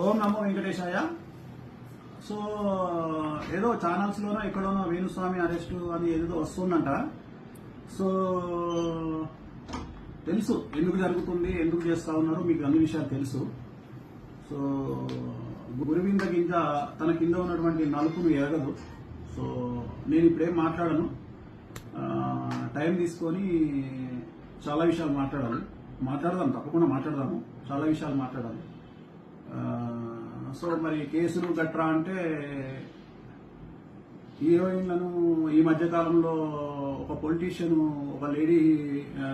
ఓం నమో వెంకటేశాయ. So ఏదో ఛానల్స్లోనో ఎక్కడోనో Venu Swamy arrest అని ఏదో వస్తుందంట. సో తెలుసు ఎందుకు జరుగుతుంది, ఎందుకు చేస్తా ఉన్నారు, మీకు అన్ని విషయాలు తెలుసు. సో గురువింద గింజ తన కింద ఉన్నటువంటి నలుపును ఎరగదు. సో నేను ఇప్పుడేం మాట్లాడను, టైం తీసుకొని చాలా విషయాలు మాట్లాడదాం, తప్పకుండా మాట్లాడదాము, చాలా విషయాలు మాట్లాడాలి. సో మరి కేసులు గట్రా అంటే హీరోయిన్లను ఈ మధ్యకాలంలో ఒక పొలిటీషియన్ ఒక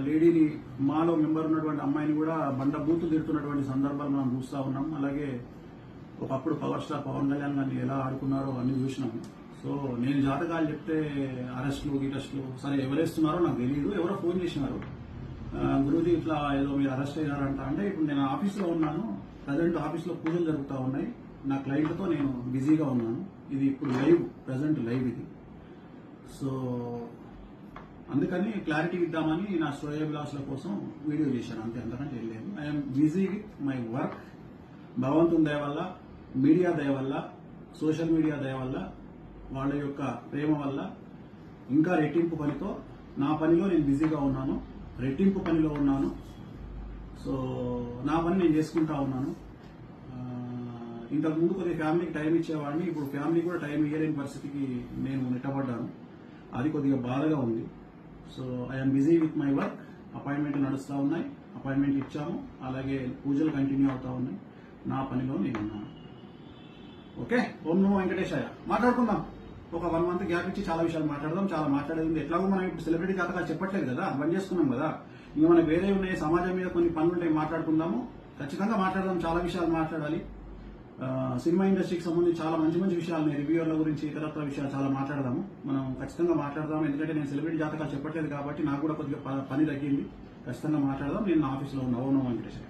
లేడీని మాలో మెంబర్ ఉన్నటువంటి అమ్మాయిని కూడా బండబూతులు తిడుతున్నటువంటి సందర్భాలు మనం చూస్తూ ఉన్నాం. అలాగే ఒకప్పుడు పవర్ స్టార్ పవన్ కళ్యాణ్ గారిని ఎలా ఆడుకున్నారో అన్ని చూసినాము. సో నేను జాతకాలు చెప్తే గిటెస్టులు సరే ఎవరేస్తున్నారో నాకు తెలియదు. ఎవరో ఫోన్ చేసినారు, గురూజీ ఇట్లా ఏదో మీరు అరెస్ట్ అయ్యారంట. అంటే ఇప్పుడు నేను ఆఫీస్లో ఉన్నాను, ప్రజెంట్ ఆఫీస్లో పూజలు జరుగుతూ ఉన్నాయి, నా క్లయింట్తో నేను బిజీగా ఉన్నాను. ఇది ఇప్పుడు ప్రజెంట్ లైవ్ ఇది. సో అందుకని క్లారిటీ ఇద్దామని నా శ్రేయోభిలాషుల కోసం వీడియో చేశాను, అంతే, అంతకంటే ఏం లేదు. I'm busy with my work. భగవంతుని దయ వల్ల, మీడియా దయ వల్ల, సోషల్ మీడియా దయ వల్ల, వాళ్ళ యొక్క ప్రేమ వల్ల ఇంకా రెట్టింపు పనితో నా పనిలో నేను బిజీగా ఉన్నాను, రెట్టింపు పనిలో ఉన్నాను. సో నా పని నేను చేసుకుంటా ఉన్నాను. ఇంతకుముందు కొద్దిగా ఫ్యామిలీకి టైం ఇచ్చేవాడిని, ఇప్పుడు ఫ్యామిలీ కూడా టైం ఇవ్వలేని పరిస్థితికి నేను నెట్టబడ్డాను. అది కొద్దిగా బాధగా ఉంది. So I'm busy with my work. Appointment నడుస్తూ ఉన్నాయి, అపాయింట్మెంట్ ఇచ్చాము, అలాగే పూజలు కంటిన్యూ అవుతా ఉన్నాయి. నా పనిలో నేను ఉన్నాను. ఓకే, ఓం నమో వెంకటేశాయ. మాట్లాడుకుందాం, ఒక 1 month గ్యాప్ ఇచ్చి చాలా విషయాలు మాట్లాడదాం. చాలా మాట్లాడేది ఎట్లాగో మనం ఇప్పుడు సెలబ్రిటీ జాతకాలు చెప్పట్లేదు కదా, బంద్ చేసుకున్నాం కదా. ఇంకా మనకు వేరే ఉన్నాయి, సమాజం మీద కొన్ని పనులు ఉంటాయి, మాట్లాడుకుందాము, ఖచ్చితంగా మాట్లాడదాం. చాలా విషయాలు మాట్లాడాలి. సినిమా ఇండస్ట్రీకి సంబంధించి చాలా మంచి మంచి విషయాలు, రివ్యూర్ల గురించి, ఇతరత్ర విషయాలు చాలా మాట్లాడదాము. మనం ఖచ్చితంగా మాట్లాడదాం. ఎందుకంటే నేను సెలబ్రిటీ జాతకాలు చెప్పట్లేదు కాబట్టి నాకు కూడా కొద్దిగా పని తగ్గింది. ఖచ్చితంగా మాట్లాడదాం. నేను నా ఆఫీస్లో ఉన్న ఓం నమో వెంకటేశాయ.